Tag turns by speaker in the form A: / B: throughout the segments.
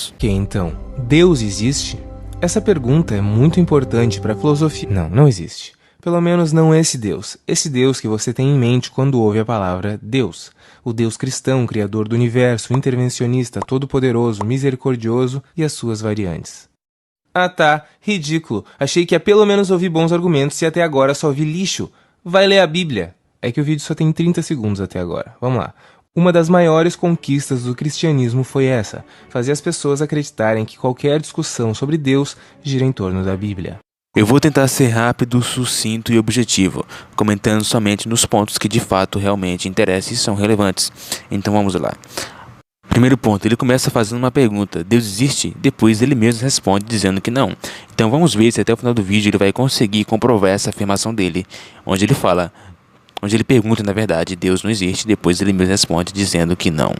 A: Deus.
B: Ok, então, Deus existe? Essa pergunta é muito importante para a filosofia. Não existe. Pelo menos não esse Deus. Esse Deus que você tem em mente quando ouve a palavra Deus. O Deus cristão, criador do universo, intervencionista, todo-poderoso, misericordioso e as suas variantes. Ah tá, ridículo. Achei que ia pelo menos ouvir bons argumentos e até agora só vi lixo. Vai ler a Bíblia. É que o vídeo só tem 30 segundos até agora. Vamos lá. Uma das maiores conquistas do cristianismo foi essa, fazer as pessoas acreditarem que qualquer discussão sobre Deus gira em torno da Bíblia.
A: Eu vou tentar ser rápido, sucinto e objetivo, comentando somente nos pontos que de fato realmente interessam e são relevantes. Então vamos lá. Primeiro ponto, ele começa fazendo uma pergunta: Deus existe? Depois ele mesmo responde dizendo que não. Então vamos ver se até o final do vídeo ele vai conseguir comprovar essa afirmação dele, onde ele pergunta na verdade, Deus não existe, depois ele mesmo responde dizendo que não.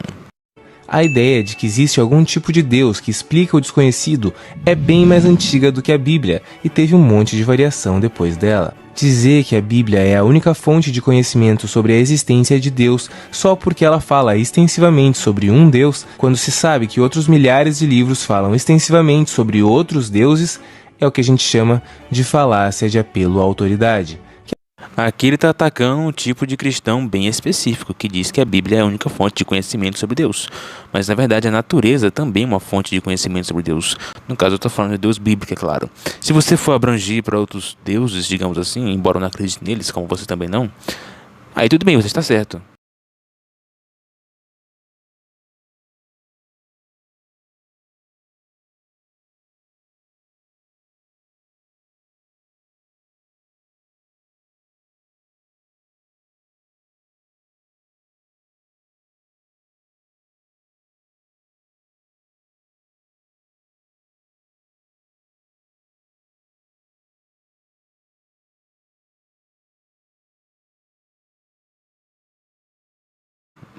B: A ideia de que existe algum tipo de Deus que explica o desconhecido é bem mais antiga do que a Bíblia e teve um monte de variação depois dela. Dizer que a Bíblia é a única fonte de conhecimento sobre a existência de Deus só porque ela fala extensivamente sobre um Deus, quando se sabe que outros milhares de livros falam extensivamente sobre outros deuses, é o que a gente chama de falácia de apelo à autoridade.
A: Aqui ele está atacando um tipo de cristão bem específico, que diz que a Bíblia é a única fonte de conhecimento sobre Deus. Mas na verdade a natureza também é uma fonte de conhecimento sobre Deus. No caso eu estou falando de Deus bíblico, é claro. Se você for abranger para outros deuses, digamos assim, embora eu não acredite neles, como você também não, aí tudo bem, você está certo.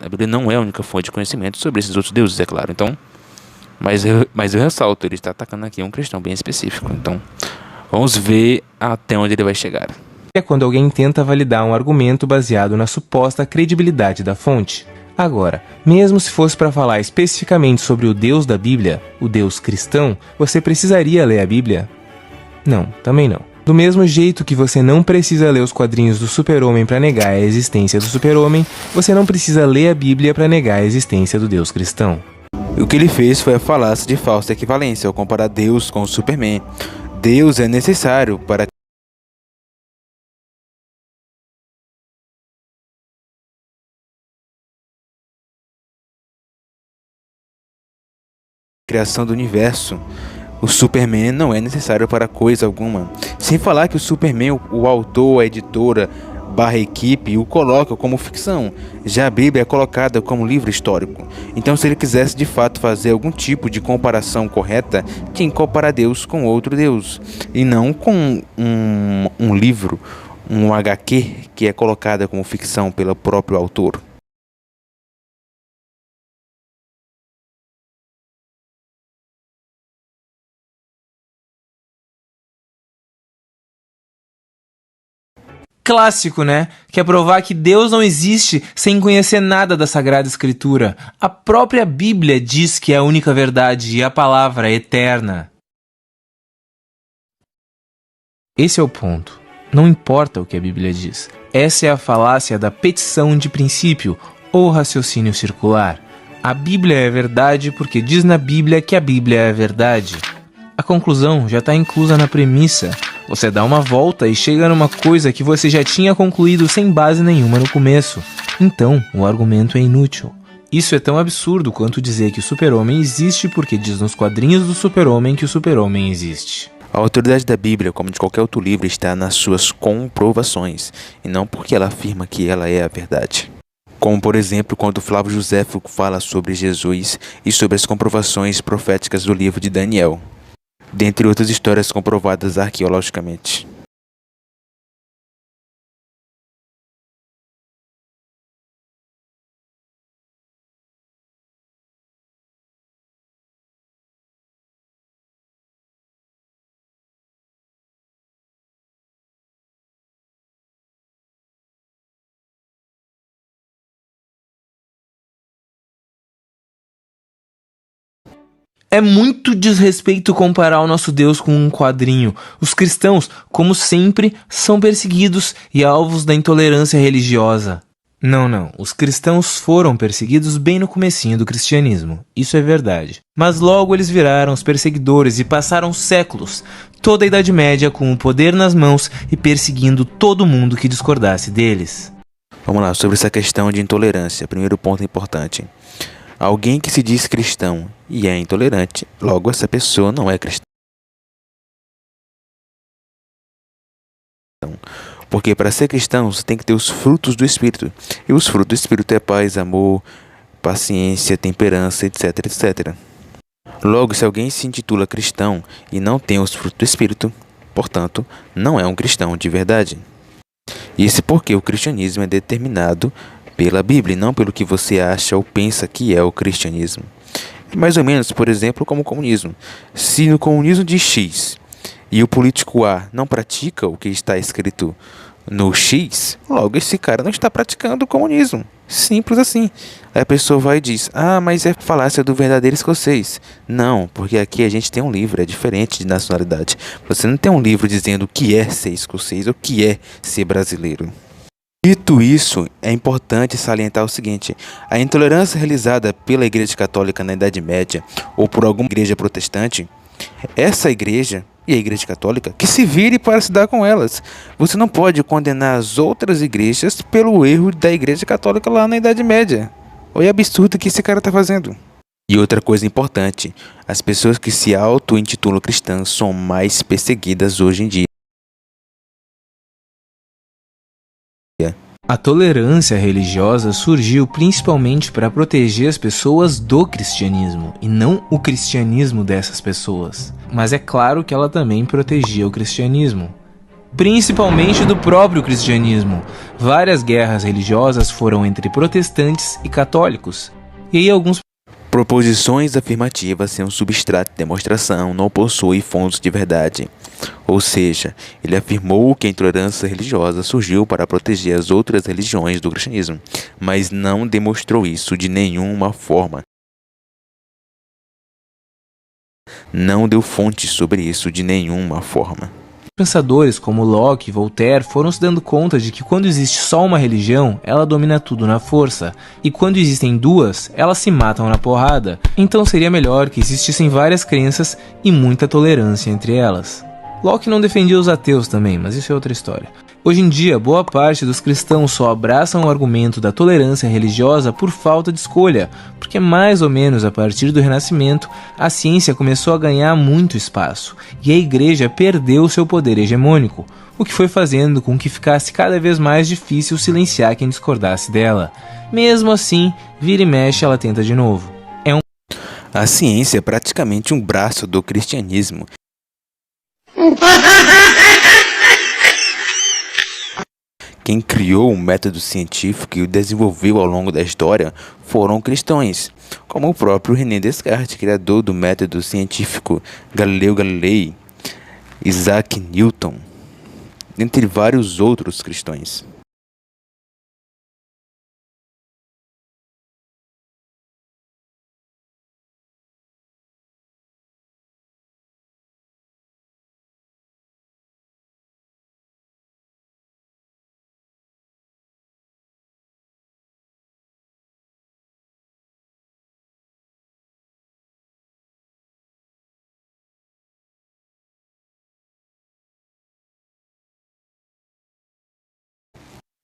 A: A Bíblia não é a única fonte de conhecimento sobre esses outros deuses, é claro. Então, mas eu ressalto, ele está atacando aqui um cristão bem específico. Então, vamos ver até onde ele vai chegar.
B: É quando alguém tenta validar um argumento baseado na suposta credibilidade da fonte. Agora, mesmo se fosse para falar especificamente sobre o Deus da Bíblia, o Deus cristão, você precisaria ler a Bíblia? Não, também não. Do mesmo jeito que você não precisa ler os quadrinhos do Super-Homem para negar a existência do Super-Homem, você não precisa ler a Bíblia para negar a existência do Deus cristão.
A: O que ele fez foi a falácia de falsa equivalência ao comparar Deus com o Superman. Deus é necessário para a criação do universo. O Superman não é necessário para coisa alguma. Sem falar que o Superman, o autor, a editora, barra equipe, o coloca como ficção. Já a Bíblia é colocada como livro histórico. Então se ele quisesse de fato fazer algum tipo de comparação correta, tinha que comparar Deus com outro Deus. E não com um livro, um HQ, que é colocada como ficção pelo próprio autor.
B: Clássico, né? Quer provar que Deus não existe sem conhecer nada da Sagrada Escritura. A própria Bíblia diz que é a única verdade e a palavra é eterna. Esse é o ponto. Não importa o que a Bíblia diz. Essa é a falácia da petição de princípio ou raciocínio circular. A Bíblia é verdade porque diz na Bíblia que a Bíblia é verdade. A conclusão já está inclusa na premissa. Você dá uma volta e chega numa coisa que você já tinha concluído sem base nenhuma no começo. Então, o argumento é inútil. Isso é tão absurdo quanto dizer que o Super-Homem existe porque diz nos quadrinhos do Super-Homem que o Super-Homem existe.
A: A autoridade da Bíblia, como de qualquer outro livro, está nas suas comprovações, e não porque ela afirma que ela é a verdade. Como, por exemplo, quando Flávio Josefo fala sobre Jesus e sobre as comprovações proféticas do livro de Daniel, dentre outras histórias comprovadas arqueologicamente.
B: É muito desrespeito comparar o nosso Deus com um quadrinho. Os cristãos, como sempre, são perseguidos e alvos da intolerância religiosa. Não. Os cristãos foram perseguidos bem no comecinho do cristianismo. Isso é verdade. Mas logo eles viraram os perseguidores e passaram séculos, toda a Idade Média com o poder nas mãos e perseguindo todo mundo que discordasse deles.
A: Vamos lá, sobre essa questão de intolerância. Primeiro ponto importante. Alguém que se diz cristão e é intolerante, logo essa pessoa não é cristã. Porque para ser cristão você tem que ter os frutos do Espírito. E os frutos do Espírito é paz, amor, paciência, temperança, etc, etc. Logo, se alguém se intitula cristão e não tem os frutos do Espírito, portanto, não é um cristão de verdade. Isso porque o cristianismo é determinado pela Bíblia e não pelo que você acha ou pensa que é o cristianismo. É mais ou menos, por exemplo, como o comunismo. Se no comunismo diz X e o político A não pratica o que está escrito no X, logo esse cara não está praticando o comunismo. Simples assim. Aí a pessoa vai e diz, mas é falácia do verdadeiro escocês. Não, porque aqui a gente tem um livro, é diferente de nacionalidade. Você não tem um livro dizendo o que é ser escocês ou o que é ser brasileiro. Dito isso, é importante salientar o seguinte: a intolerância realizada pela Igreja Católica na Idade Média ou por alguma igreja protestante, essa igreja e a Igreja Católica que se vire para se dar com elas. Você não pode condenar as outras igrejas pelo erro da Igreja Católica lá na Idade Média. Olha o absurdo que esse cara está fazendo. E outra coisa importante, as pessoas que se auto-intitulam cristãs são mais perseguidas hoje em dia.
B: A tolerância religiosa surgiu principalmente para proteger as pessoas do cristianismo, e não o cristianismo dessas pessoas. Mas é claro que ela também protegia o cristianismo, principalmente do próprio cristianismo. Várias guerras religiosas foram entre protestantes e católicos, e aí alguns
A: proposições afirmativas sem um substrato de demonstração não possuem fontes de verdade. Ou seja, ele afirmou que a intolerância religiosa surgiu para proteger as outras religiões do cristianismo, mas não demonstrou isso de nenhuma forma. Não deu fontes sobre isso de nenhuma forma.
B: Pensadores como Locke e Voltaire foram se dando conta de que quando existe só uma religião, ela domina tudo na força, e quando existem duas, elas se matam na porrada. Então seria melhor que existissem várias crenças e muita tolerância entre elas. Locke não defendia os ateus também, mas isso é outra história. Hoje em dia, boa parte dos cristãos só abraçam o argumento da tolerância religiosa por falta de escolha, porque mais ou menos a partir do Renascimento, a ciência começou a ganhar muito espaço, e a igreja perdeu seu poder hegemônico, o que foi fazendo com que ficasse cada vez mais difícil silenciar quem discordasse dela. Mesmo assim, vira e mexe ela tenta de novo.
A: A ciência é praticamente um braço do cristianismo. Quem criou o método científico e o desenvolveu ao longo da história foram cristãos, como o próprio René Descartes, criador do método científico, Galileu Galilei, Isaac Newton, entre vários outros cristãos.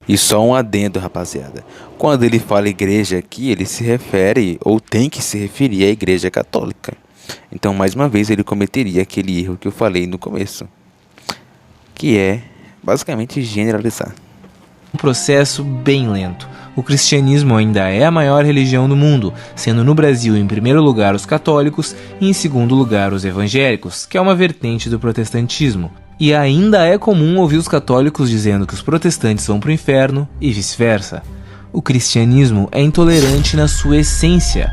A: E só um adendo, rapaziada. Quando ele fala igreja aqui, ele se refere, ou tem que se referir à Igreja Católica. Então, mais uma vez, ele cometeria aquele erro que eu falei no começo, que é, basicamente, generalizar.
B: Um processo bem lento. O cristianismo ainda é a maior religião do mundo, sendo no Brasil em primeiro lugar os católicos e em segundo lugar os evangélicos, que é uma vertente do protestantismo. E ainda é comum ouvir os católicos dizendo que os protestantes vão para o inferno e vice-versa. O cristianismo é intolerante na sua essência.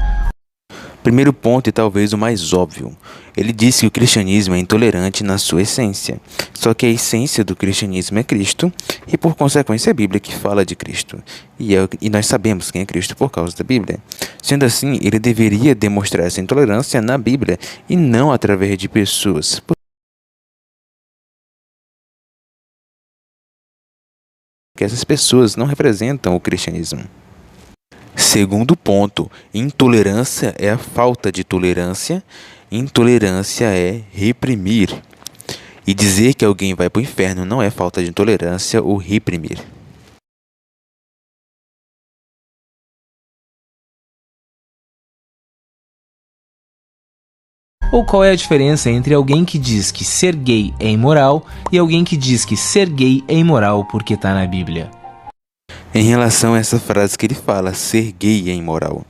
A: Primeiro ponto e talvez o mais óbvio. Ele disse que o cristianismo é intolerante na sua essência. Só que a essência do cristianismo é Cristo e, por consequência, é a Bíblia que fala de Cristo. E nós sabemos quem é Cristo por causa da Bíblia. Sendo assim, ele deveria demonstrar essa intolerância na Bíblia e não através de pessoas. Porque essas pessoas não representam o cristianismo. Segundo ponto, intolerância é a falta de tolerância, intolerância é reprimir. E dizer que alguém vai para o inferno não é falta de intolerância ou reprimir.
B: Ou qual é a diferença entre alguém que diz que ser gay é imoral e alguém que diz que ser gay é imoral porque está na Bíblia?
A: Em relação a essa frase que ele fala, ser gay é imoral.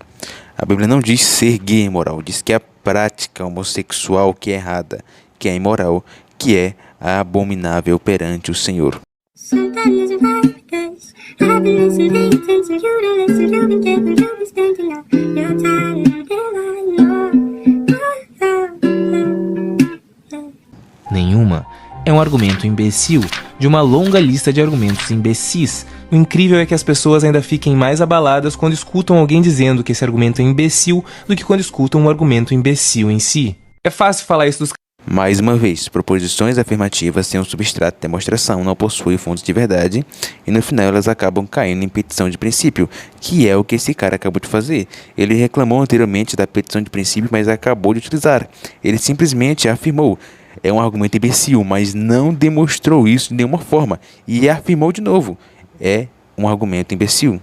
A: A Bíblia não diz ser gay é imoral, diz que a prática homossexual que é errada, que é imoral, que é abominável perante o Senhor.
B: Nenhuma é um argumento imbecil de uma longa lista de argumentos imbecis. O incrível é que as pessoas ainda fiquem mais abaladas quando escutam alguém dizendo que esse argumento é imbecil do que quando escutam um argumento imbecil em si. É fácil falar isso dos...
A: Mais uma vez, proposições afirmativas sem um substrato de demonstração não possuem fontes de verdade e no final elas acabam caindo em petição de princípio, que é o que esse cara acabou de fazer. Ele reclamou anteriormente da petição de princípio, mas acabou de utilizar. Ele simplesmente afirmou. É um argumento imbecil, mas não demonstrou isso de nenhuma forma e afirmou de novo. É um argumento imbecil.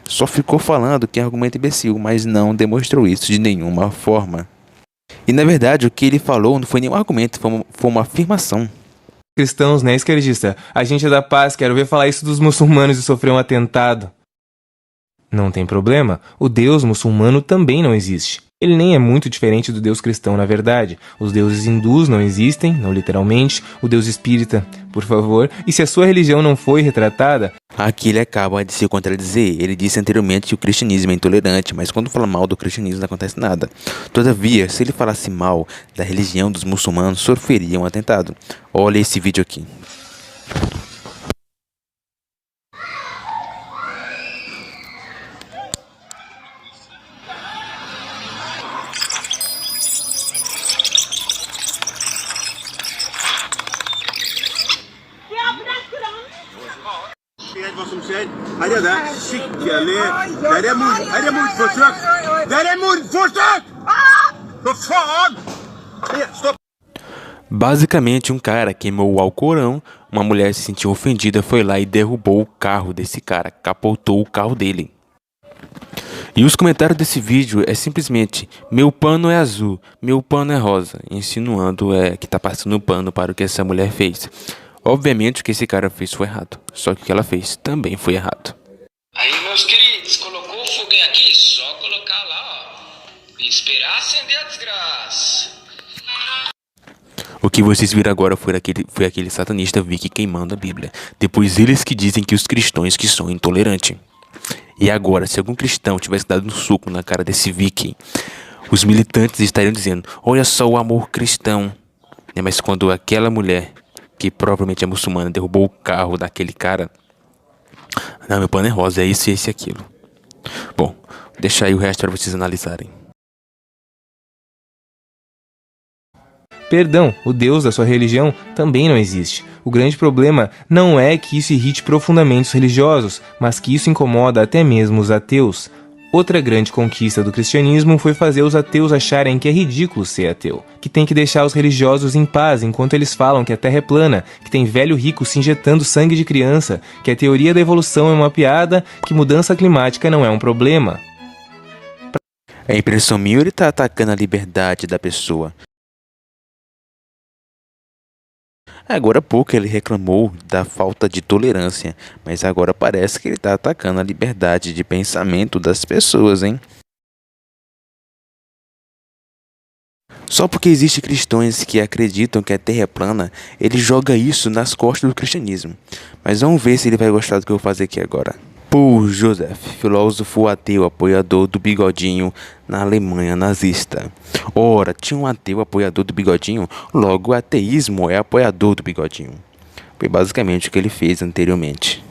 A: Só ficou falando que é argumento imbecil, mas não demonstrou isso de nenhuma forma. E na verdade o que ele falou não foi nenhum argumento, foi uma afirmação.
B: cristãos, né, esquerdista? A gente é da paz, quero ver falar isso dos muçulmanos e sofrer um atentado. Não tem problema, o Deus muçulmano também não existe. Ele nem é muito diferente do Deus cristão, na verdade. Os deuses hindus não existem, não literalmente. O Deus espírita, por favor. E se a sua religião não foi retratada...
A: Aqui ele acaba de se contradizer. Ele disse anteriormente que o cristianismo é intolerante, mas quando fala mal do cristianismo não acontece nada. Todavia, se ele falasse mal da religião dos muçulmanos, sofreria um atentado. Olha esse vídeo aqui.
C: Wat som skjer? Her er det skikkelig Her er mordforsøk! Der er mordforsøk! For faen! Stopp!
A: Basicamente, um cara queimou o Alcorão, uma mulher se sentiu ofendida, foi lá e derrubou o carro desse cara, capotou o carro dele. E os comentários desse vídeo é simplesmente: meu pano é azul, meu pano é rosa, insinuando que tá passando pano para o que essa mulher fez. Obviamente o que esse cara fez foi errado, só que o que ela fez também foi errado.
D: Aí, meus queridos, colocou o foguinho aqui, só colocar lá, ó, e esperar acender a desgraça.
A: O que vocês viram agora foi aquele satanista Vicky queimando a Bíblia. Depois eles que dizem que os cristãos que são intolerantes. E agora, se algum cristão tivesse dado um soco na cara desse Vicky, os militantes estariam dizendo: olha só o amor cristão. Mas quando aquela mulher, que provavelmente é muçulmana, derrubou o carro daquele cara, não, meu pano é rosa, é isso, esse e aquilo. Bom, deixa aí o resto para vocês analisarem.
B: Perdão, o Deus da sua religião também não existe. O grande problema não é que isso irrite profundamente os religiosos, mas que isso incomoda até mesmo os ateus. Outra grande conquista do cristianismo foi fazer os ateus acharem que é ridículo ser ateu, que tem que deixar os religiosos em paz enquanto eles falam que a Terra é plana, que tem velho rico se injetando sangue de criança, que a teoria da evolução é uma piada, que mudança climática não é um problema.
A: É impressão minha ou ele tá atacando a liberdade da pessoa? Agora há pouco ele reclamou da falta de tolerância, mas agora parece que ele está atacando a liberdade de pensamento das pessoas, hein? Só porque existem cristãos que acreditam que a Terra é plana, ele joga isso nas costas do cristianismo. Mas vamos ver se ele vai gostar do que eu vou fazer aqui agora. Paul Joseph, filósofo ateu apoiador do bigodinho na Alemanha nazista. Ora, tinha um ateu apoiador do bigodinho, logo o ateísmo é apoiador do bigodinho. Foi basicamente o que ele fez anteriormente.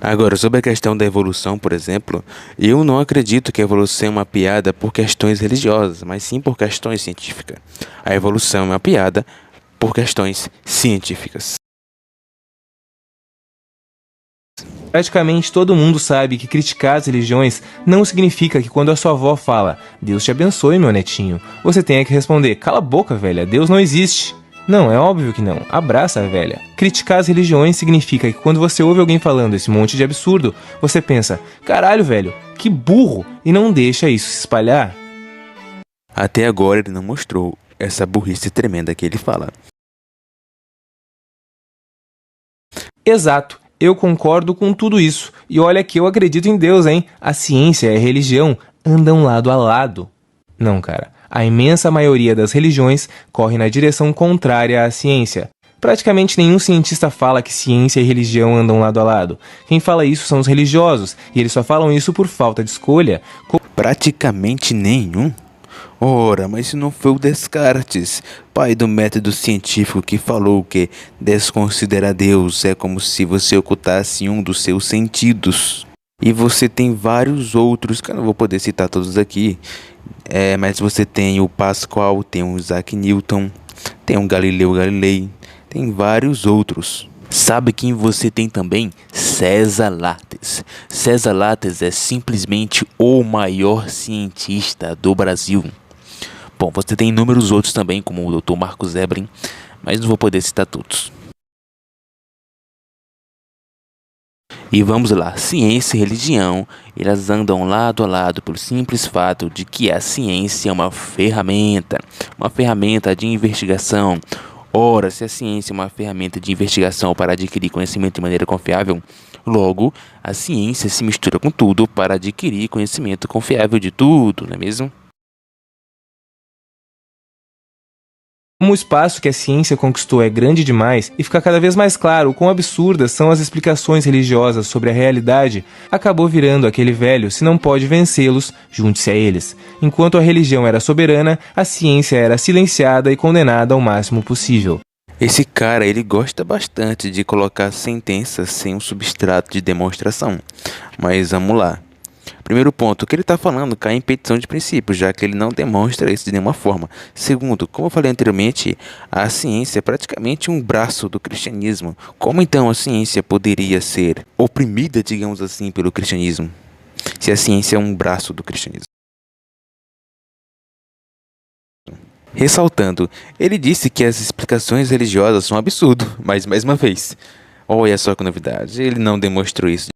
A: Agora, sobre a questão da evolução, por exemplo, eu não acredito que a evolução é uma piada por questões religiosas, mas sim por questões científicas. A evolução é uma piada por questões científicas.
B: Praticamente todo mundo sabe que criticar as religiões não significa que quando a sua avó fala "Deus te abençoe, meu netinho", você tenha que responder "Cala a boca, velha, Deus não existe". Não, é óbvio que não. Abraça a velha. Criticar as religiões significa que quando você ouve alguém falando esse monte de absurdo, você pensa "Caralho, velho, que burro", e não deixa isso se espalhar.
A: Até agora ele não mostrou essa burrice tremenda que ele fala.
B: Exato. Eu concordo com tudo isso. E olha que eu acredito em Deus, hein? A ciência e a religião andam lado a lado. Não, cara. A imensa maioria das religiões corre na direção contrária à ciência. Praticamente nenhum cientista fala que ciência e religião andam lado a lado. Quem fala isso são os religiosos, e eles só falam isso por falta de escolha.
A: Praticamente nenhum? Ora, mas isso não foi o Descartes, pai do método científico, que falou que desconsiderar Deus é como se você ocultasse um dos seus sentidos. E você tem vários outros, que eu não vou poder citar todos aqui, mas você tem o Pascal, tem o Isaac Newton, tem o Galileu Galilei, tem vários outros. Sabe quem você tem também? César Lattes. César Lattes é simplesmente o maior cientista do Brasil. Bom, você tem inúmeros outros também, como o Dr. Marcos Ebrem, mas não vou poder citar todos. E vamos lá, ciência e religião, elas andam lado a lado pelo simples fato de que a ciência é uma ferramenta de investigação. Ora, se a ciência é uma ferramenta de investigação para adquirir conhecimento de maneira confiável, logo, a ciência se mistura com tudo para adquirir conhecimento confiável de tudo, não é mesmo?
B: Como o espaço que a ciência conquistou é grande demais e fica cada vez mais claro o quão absurdas são as explicações religiosas sobre a realidade, acabou virando aquele velho "se não pode vencê-los, junte-se a eles". Enquanto a religião era soberana, a ciência era silenciada e condenada ao máximo possível.
A: Esse cara, ele gosta bastante de colocar sentenças sem um substrato de demonstração. Mas vamos lá. Primeiro ponto, o que ele está falando cai em petição de princípio, já que ele não demonstra isso de nenhuma forma. Segundo, como eu falei anteriormente, a ciência é praticamente um braço do cristianismo. Como então a ciência poderia ser oprimida, digamos assim, pelo cristianismo, se a ciência é um braço do cristianismo? Ressaltando, ele disse que as explicações religiosas são um absurdo, mas mais uma vez, olha só que novidade, ele não demonstrou isso